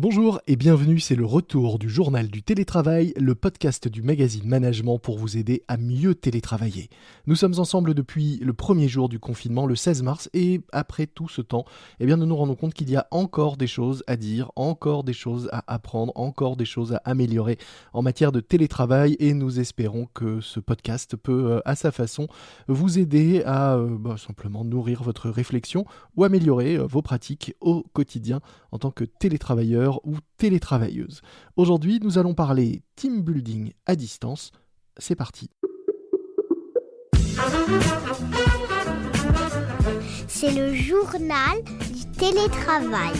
Bonjour et bienvenue, c'est le retour du journal du télétravail, le podcast du magazine Management pour vous aider à mieux télétravailler. Nous sommes ensemble depuis le premier jour du confinement, le 16 mars, et après tout ce temps, nous nous rendons compte qu'il y a encore des choses à dire, encore des choses à apprendre, encore des choses à améliorer en matière de télétravail, et nous espérons que ce podcast peut, à sa façon, vous aider à simplement nourrir votre réflexion ou améliorer vos pratiques au quotidien en tant que télétravailleur ou télétravailleuse. Aujourd'hui, nous allons parler team building à distance. C'est parti. C'est le journal du télétravail.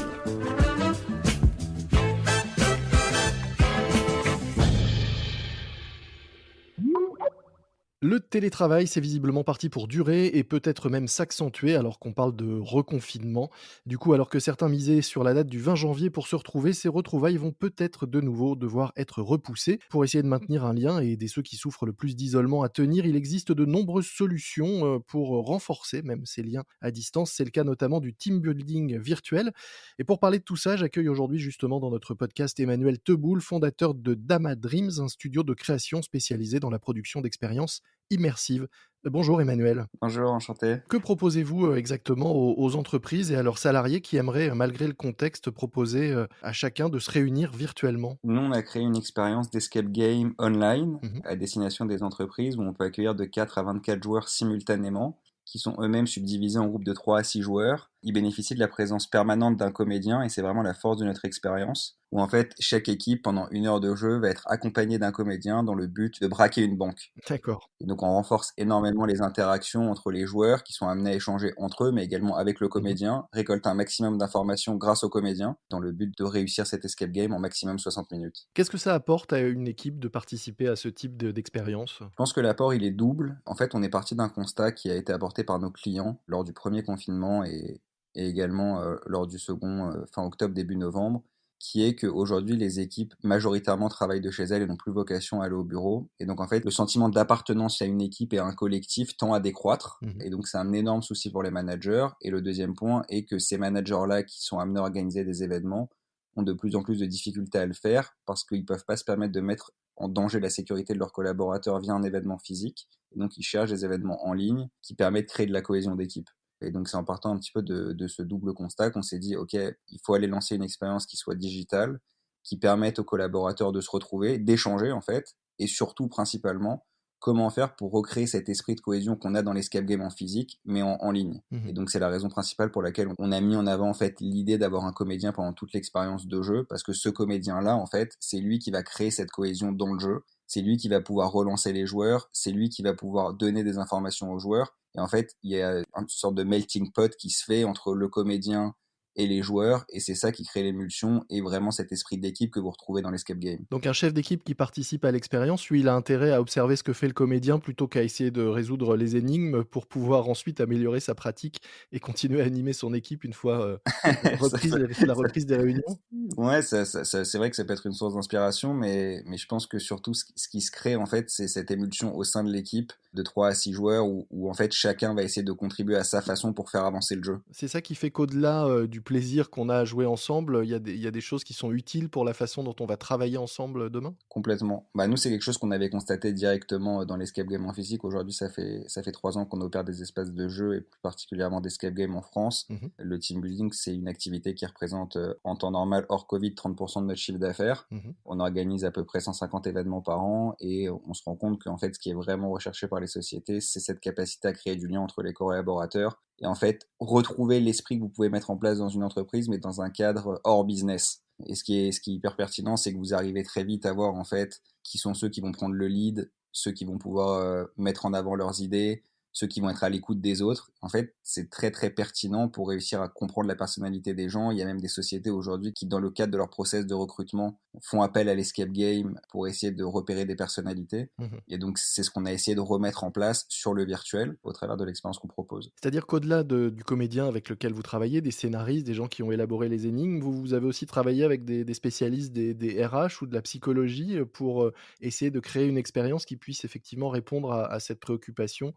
Le télétravail, c'est visiblement parti pour durer et peut-être même s'accentuer alors qu'on parle de reconfinement. Du coup, alors que certains misaient sur la date du 20 janvier pour se retrouver, ces retrouvailles vont peut-être de nouveau devoir être repoussées. Pour essayer de maintenir un lien et aider ceux qui souffrent le plus d'isolement à tenir, il existe de nombreuses solutions pour renforcer même ces liens à distance. C'est le cas notamment du team building virtuel. Et pour parler de tout ça, j'accueille aujourd'hui justement dans notre podcast Emmanuel Teboul, fondateur de Dama Dreams, un studio de création spécialisé dans la production d'expériences immersive. Bonjour Emmanuel. Bonjour, enchanté. Que proposez-vous exactement aux entreprises et à leurs salariés qui aimeraient, malgré le contexte, proposer à chacun de se réunir virtuellement? Nous, on a créé une expérience d'escape game online Mhm. à destination des entreprises où on peut accueillir de 4 à 24 joueurs simultanément qui sont eux-mêmes subdivisés en groupes de 3 à 6 joueurs. Ils bénéficient de la présence permanente d'un comédien et c'est vraiment la force de notre expérience où en fait chaque équipe pendant 1 heure de jeu va être accompagnée d'un comédien dans le but de braquer une banque. D'accord. Et donc on renforce énormément les interactions entre les joueurs qui sont amenés à échanger entre eux, mais également avec le Mhm. comédien, récolter un maximum d'informations grâce au comédien, dans le but de réussir cet escape game en maximum 60 minutes. Qu'est-ce que ça apporte à une équipe de participer à ce type d'expérience? Je pense que l'apport, il est double. En fait, on est parti d'un constat qui a été apporté par nos clients lors du premier confinement et également lors du second, fin octobre, début novembre, qui est qu'aujourd'hui, les équipes majoritairement travaillent de chez elles et n'ont plus vocation à aller au bureau. Et donc, en fait, le sentiment d'appartenance à une équipe et à un collectif tend à décroître. Mhm. Et donc, c'est un énorme souci pour les managers. Et le deuxième point est que ces managers-là qui sont amenés à organiser des événements ont de plus en plus de difficultés à le faire parce qu'ils ne peuvent pas se permettre de mettre en danger la sécurité de leurs collaborateurs via un événement physique. Et donc, ils cherchent des événements en ligne qui permettent de créer de la cohésion d'équipe. Et donc, c'est en partant un petit peu de ce double constat qu'on s'est dit, OK, il faut aller lancer une expérience qui soit digitale, qui permette aux collaborateurs de se retrouver, d'échanger en fait, et surtout, principalement, comment faire pour recréer cet esprit de cohésion qu'on a dans l'escape game en physique, mais en ligne. Mhm. Et donc, c'est la raison principale pour laquelle on a mis en avant en fait l'idée d'avoir un comédien pendant toute l'expérience de jeu, parce que ce comédien-là, en fait, c'est lui qui va créer cette cohésion dans le jeu. C'est lui qui va pouvoir relancer les joueurs, c'est lui qui va pouvoir donner des informations aux joueurs. Et en fait, il y a une sorte de melting pot qui se fait entre le comédien et les joueurs, et c'est ça qui crée l'émulsion et vraiment cet esprit d'équipe que vous retrouvez dans l'escape game. Donc un chef d'équipe qui participe à l'expérience, lui, il a intérêt à observer ce que fait le comédien plutôt qu'à essayer de résoudre les énigmes pour pouvoir ensuite améliorer sa pratique et continuer à animer son équipe une fois Ça reprise peut- la ça- reprise des réunions. Ouais, c'est vrai que ça peut être une source d'inspiration, mais je pense que surtout ce qui se crée, en fait, c'est cette émulsion au sein de l'équipe de 3 à 6 joueurs où, en fait, chacun va essayer de contribuer à sa façon pour faire avancer le jeu. C'est ça qui fait qu'au-delà, du plaisir qu'on a à jouer ensemble, il y a des choses qui sont utiles pour la façon dont on va travailler ensemble, demain? Complètement. Bah, nous, c'est quelque chose qu'on avait constaté directement dans l'escape game en physique. Aujourd'hui, ça fait 3 ans qu'on opère des espaces de jeu et plus particulièrement d'escape game en France. Mmh. Le team building, c'est une activité qui représente en temps normal, hors Covid, 30% de notre chiffre d'affaires. Mmh. On organise à peu près 150 événements par an et on se rend compte qu'en fait, ce qui est vraiment recherché par les sociétés, c'est cette capacité à créer du lien entre les collaborateurs et en fait, retrouver l'esprit que vous pouvez mettre en place dans une entreprise, mais dans un cadre hors business. Et ce qui est hyper pertinent, c'est que vous arrivez très vite à voir en fait qui sont ceux qui vont prendre le lead, ceux qui vont pouvoir mettre en avant leurs idées, ceux qui vont être à l'écoute des autres. En fait, c'est très très pertinent pour réussir à comprendre la personnalité des gens. Il y a même des sociétés aujourd'hui qui, dans le cadre de leur process de recrutement, font appel à l'escape game pour essayer de repérer des personnalités. Mmh. Et donc, c'est ce qu'on a essayé de remettre en place sur le virtuel au travers de l'expérience qu'on propose. C'est-à-dire qu'au-delà du comédien avec lequel vous travaillez, des scénaristes, des gens qui ont élaboré les énigmes, vous avez aussi travaillé avec des spécialistes des RH ou de la psychologie, pour, essayer de créer une expérience qui puisse effectivement répondre à cette préoccupation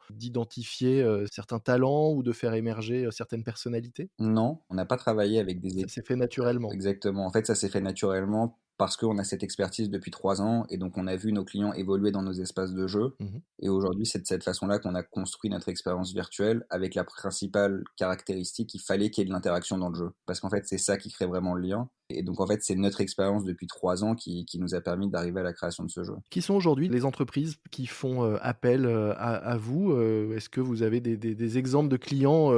d'identifier, certains talents ou de faire émerger, certaines personnalités? Non, on n'a pas travaillé avec des Ça équipes. s'est fait naturellement? Exactement. En fait, ça s'est fait naturellement parce qu'on a cette expertise depuis 3 ans et donc on a vu nos clients évoluer dans nos espaces de jeu. Mmh. Et aujourd'hui, c'est de cette façon-là qu'on a construit notre expérience virtuelle avec la principale caractéristique, il fallait qu'il y ait de l'interaction dans le jeu. Parce qu'en fait, c'est ça qui crée vraiment le lien. Et donc, en fait, c'est notre expérience depuis 3 ans qui nous a permis d'arriver à la création de ce jeu. Qui sont aujourd'hui les entreprises qui font, appel, à vous? Est-ce que vous avez des exemples de clients,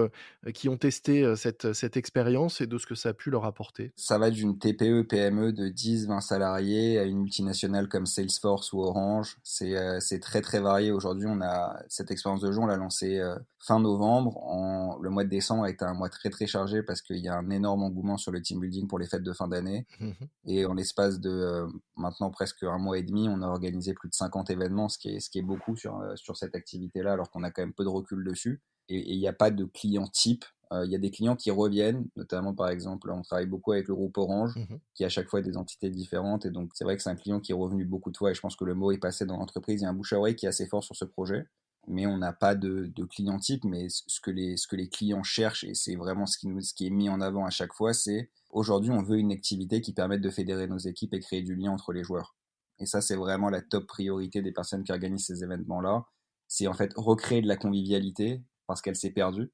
qui ont testé, cette expérience et de ce que ça a pu leur apporter? Ça va d'une TPE, PME de 10-20 salariés à une multinationale comme Salesforce ou Orange. C'est très très varié. Aujourd'hui, on a cette expérience de jeu, on l'a lancée fin novembre. Le mois de décembre a été un mois très très chargé parce qu'il y a un énorme engouement sur le team building pour les fêtes de fin d'année. Mmh. Et en l'espace de maintenant presque un mois et demi, on a organisé plus de 50 événements, ce qui est beaucoup sur cette activité-là, alors qu'on a quand même peu de recul dessus. Et il n'y a pas de client type. Il y a des clients qui reviennent, notamment par exemple, on travaille beaucoup avec le groupe Orange, Mmh. qui a à chaque fois des entités différentes. Et donc c'est vrai que c'est un client qui est revenu beaucoup de fois et je pense que le mot est passé dans l'entreprise. Il y a un bouche à oreille qui est assez fort sur ce projet. Mais on n'a pas de client type, mais ce que les clients cherchent, et c'est vraiment ce qui est mis en avant à chaque fois, c'est aujourd'hui on veut une activité qui permette de fédérer nos équipes et créer du lien entre les joueurs. Et ça, c'est vraiment la top priorité des personnes qui organisent ces événements-là. C'est en fait recréer de la convivialité parce qu'elle s'est perdue,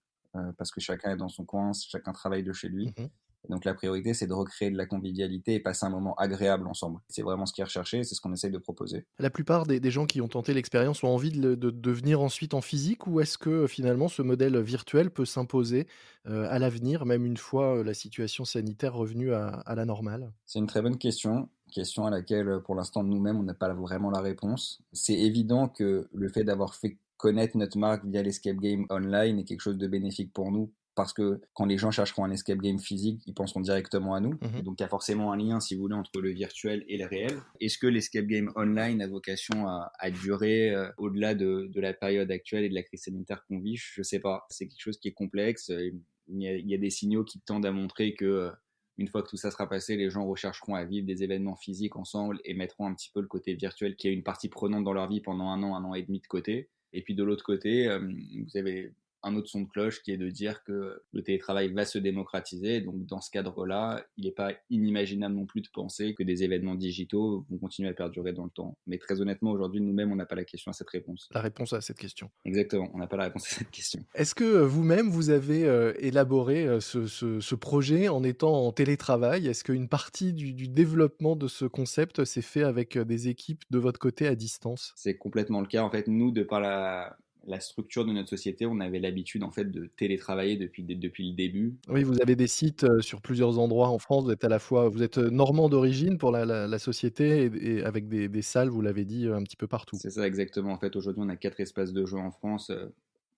parce que chacun est dans son coin, chacun travaille de chez lui. Mmh. Et donc la priorité, c'est de recréer de la convivialité et passer un moment agréable ensemble. C'est vraiment ce qui est recherché, c'est ce qu'on essaye de proposer. La plupart des gens qui ont tenté l'expérience ont envie de venir ensuite en physique ou est-ce que, finalement, ce modèle virtuel peut s'imposer, à l'avenir, même une fois, la situation sanitaire revenue à la normale? C'est une très bonne question à laquelle, pour l'instant, nous-mêmes, on n'a pas vraiment la réponse. C'est évident que le fait d'avoir fait connaître notre marque via l'escape game online est quelque chose de bénéfique pour nous, parce que quand les gens chercheront un escape game physique, ils penseront directement à nous. Mmh. Et donc, il y a forcément un lien, si vous voulez, entre le virtuel et le réel. Est-ce que l'escape game online a vocation à durer au-delà de la période actuelle et de la crise sanitaire qu'on vit? Je sais pas. C'est quelque chose qui est complexe. Il y a des signaux qui tendent à montrer que une fois que tout ça sera passé, les gens rechercheront à vivre des événements physiques ensemble et mettront un petit peu le côté virtuel qui est une partie prenante dans leur vie pendant un an et demi de côté. Et puis de l'autre côté, vous avez un autre son de cloche qui est de dire que le télétravail va se démocratiser. Donc dans ce cadre-là, il n'est pas inimaginable non plus de penser que des événements digitaux vont continuer à perdurer dans le temps. Mais très honnêtement, aujourd'hui, nous-mêmes, on n'a pas la question à cette réponse. La réponse à cette question. Exactement, on n'a pas la réponse à cette question. Est-ce que, vous-même, vous avez, élaboré, ce projet en étant en télétravail? Est-ce qu'une partie du développement de ce concept s'est fait avec, des équipes de votre côté à distance? C'est complètement le cas. En fait, nous, de par la structure de notre société, on avait l'habitude en fait de télétravailler depuis le début. Oui, vous avez des sites, sur plusieurs endroits en France. Vous êtes, normand d'origine pour la société et avec des salles, vous l'avez dit, un petit peu partout. C'est ça exactement. En fait, aujourd'hui, on a 4 espaces de jeu en France,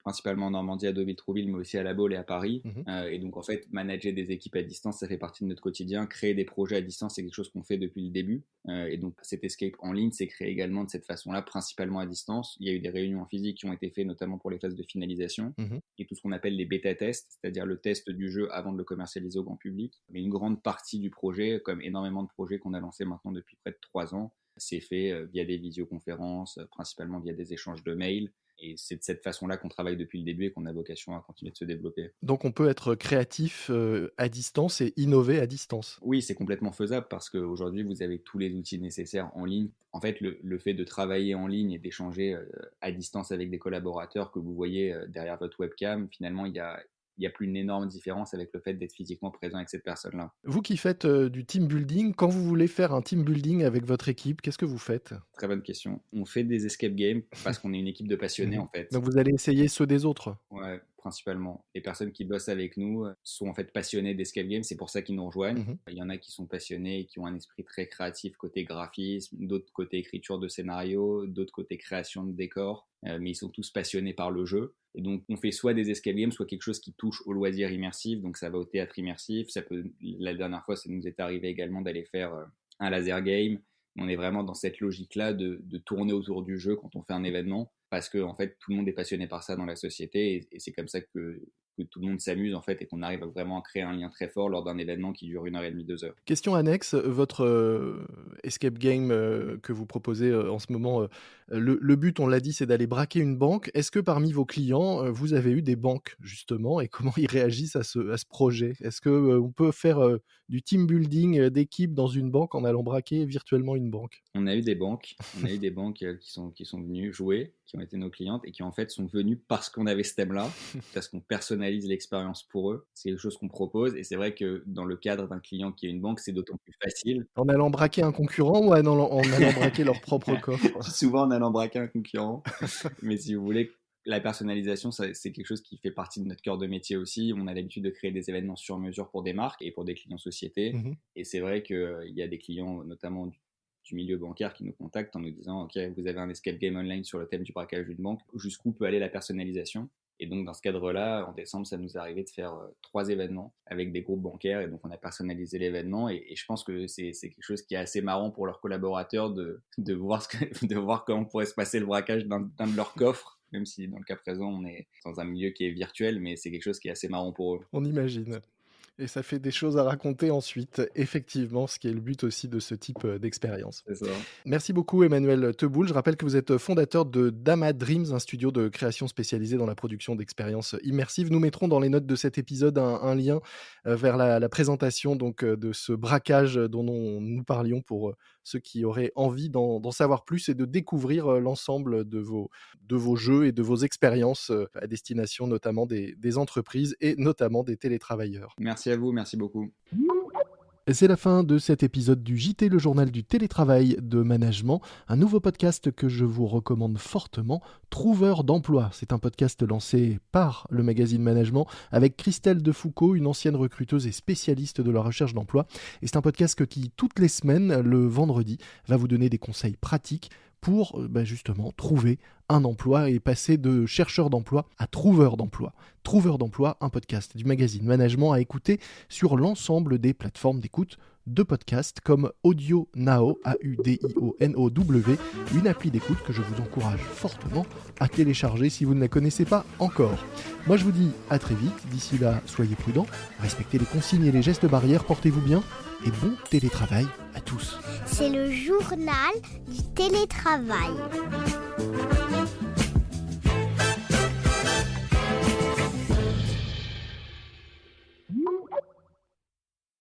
principalement en Normandie, à Deauville-Trouville, mais aussi à La Baule et à Paris. Mmh. Et donc, en fait, manager des équipes à distance, ça fait partie de notre quotidien. Créer des projets à distance, c'est quelque chose qu'on fait depuis le début. Et donc, cet escape en ligne s'est créé également de cette façon-là, principalement à distance. Il y a eu des réunions en physique qui ont été faites, notamment pour les phases de finalisation, Mmh. et tout ce qu'on appelle les bêta-tests, c'est-à-dire le test du jeu avant de le commercialiser au grand public. Mais une grande partie du projet, comme énormément de projets qu'on a lancés maintenant depuis près de 3 ans, c'est fait via des visioconférences, principalement via des échanges de mails. Et c'est de cette façon-là qu'on travaille depuis le début et qu'on a vocation à continuer de se développer. Donc on peut être créatif, à distance et innover à distance? Oui, c'est complètement faisable parce qu'aujourd'hui, vous avez tous les outils nécessaires en ligne. En fait, le fait de travailler en ligne et d'échanger à distance avec des collaborateurs que vous voyez derrière votre webcam, finalement, il y a plus une énorme différence avec le fait d'être physiquement présent avec cette personne-là. Vous qui faites, du team building, quand vous voulez faire un team building avec votre équipe, qu'est-ce que vous faites? Très bonne question. On fait des escape games parce qu'on est une équipe de passionnés, Mmh. en fait. Donc vous allez essayer ceux des autres? Ouais, principalement. Les personnes qui bossent avec nous sont en fait passionnées d'escape game, c'est pour ça qu'ils nous rejoignent. Mmh. Il y en a qui sont passionnés et qui ont un esprit très créatif côté graphisme, d'autres côté écriture de scénario, d'autres côté création de décors, mais ils sont tous passionnés par le jeu. Et donc on fait soit des escape games, soit quelque chose qui touche au loisir immersif, donc ça va au théâtre immersif. La dernière fois, ça nous est arrivé également d'aller faire un laser game. On est vraiment dans cette logique-là de tourner autour du jeu quand on fait un événement, parce que en fait tout le monde est passionné par ça dans la société et c'est comme ça que que tout le monde s'amuse en fait et qu'on arrive vraiment à créer un lien très fort lors d'un événement qui dure 1h30, 2 heures. Question annexe, votre escape game que vous proposez en ce moment, le but, on l'a dit, c'est d'aller braquer une banque. Est-ce que parmi vos clients, vous avez eu des banques justement et comment ils réagissent à ce projet? Est-ce que on peut faire du team building d'équipe dans une banque en allant braquer virtuellement une banque? On a eu des banques, qui sont venues jouer, qui ont été nos clientes et qui en fait sont venues parce qu'on avait ce thème-là, parce qu'on personnalise l'expérience pour eux. C'est quelque chose qu'on propose et c'est vrai que dans le cadre d'un client qui a une banque, c'est d'autant plus facile. En allant braquer un concurrent ou en allant braquer leur propre coffre? Souvent en allant braquer un concurrent, mais si vous voulez, la personnalisation, c'est quelque chose qui fait partie de notre cœur de métier aussi. On a l'habitude de créer des événements sur mesure pour des marques et pour des clients sociétés. Mmh. Et c'est vrai qu'il y a des clients, notamment du milieu bancaire, qui nous contactent en nous disant « Ok, vous avez un escape game online sur le thème du braquage d'une banque. Jusqu'où peut aller la personnalisation ?» Et donc, dans ce cadre-là, en décembre, ça nous est arrivé de faire 3 événements avec des groupes bancaires. Et donc, on a personnalisé l'événement. Et je pense que c'est quelque chose qui est assez marrant pour leurs collaborateurs de voir comment pourrait se passer le braquage d'un de leurs coffres. Même si, dans le cas présent, on est dans un milieu qui est virtuel, mais c'est quelque chose qui est assez marrant pour eux. On imagine. Et ça fait des choses à raconter ensuite, effectivement, ce qui est le but aussi de ce type d'expérience. C'est ça. Merci beaucoup Emmanuel Teboul. Je rappelle que vous êtes fondateur de Dama Dreams, un studio de création spécialisé dans la production d'expériences immersives. Nous mettrons dans les notes de cet épisode un lien vers la présentation donc, de ce braquage dont nous parlions pour ceux qui auraient envie d'en savoir plus et de découvrir l'ensemble de vos jeux et de vos expériences à destination notamment des entreprises et notamment des télétravailleurs. Merci à vous, merci beaucoup. Et c'est la fin de cet épisode du JT, le journal du télétravail de management, un nouveau podcast que je vous recommande fortement, Trouveur d'emploi. C'est un podcast lancé par le magazine Management avec Christelle Defoucault, une ancienne recruteuse et spécialiste de la recherche d'emploi. Et c'est un podcast qui, toutes les semaines, le vendredi, va vous donner des conseils pratiques pour justement trouver un emploi et passer de chercheur d'emploi à trouveur d'emploi. Trouveur d'emploi, un podcast du magazine Management à écouter sur l'ensemble des plateformes d'écoute de podcasts comme Audio Now, AUDIONOW, une appli d'écoute que je vous encourage fortement à télécharger si vous ne la connaissez pas encore. Moi je vous dis à très vite, d'ici là soyez prudents, respectez les consignes et les gestes barrières, portez-vous bien et bon télétravail à tous. C'est le journal du télétravail.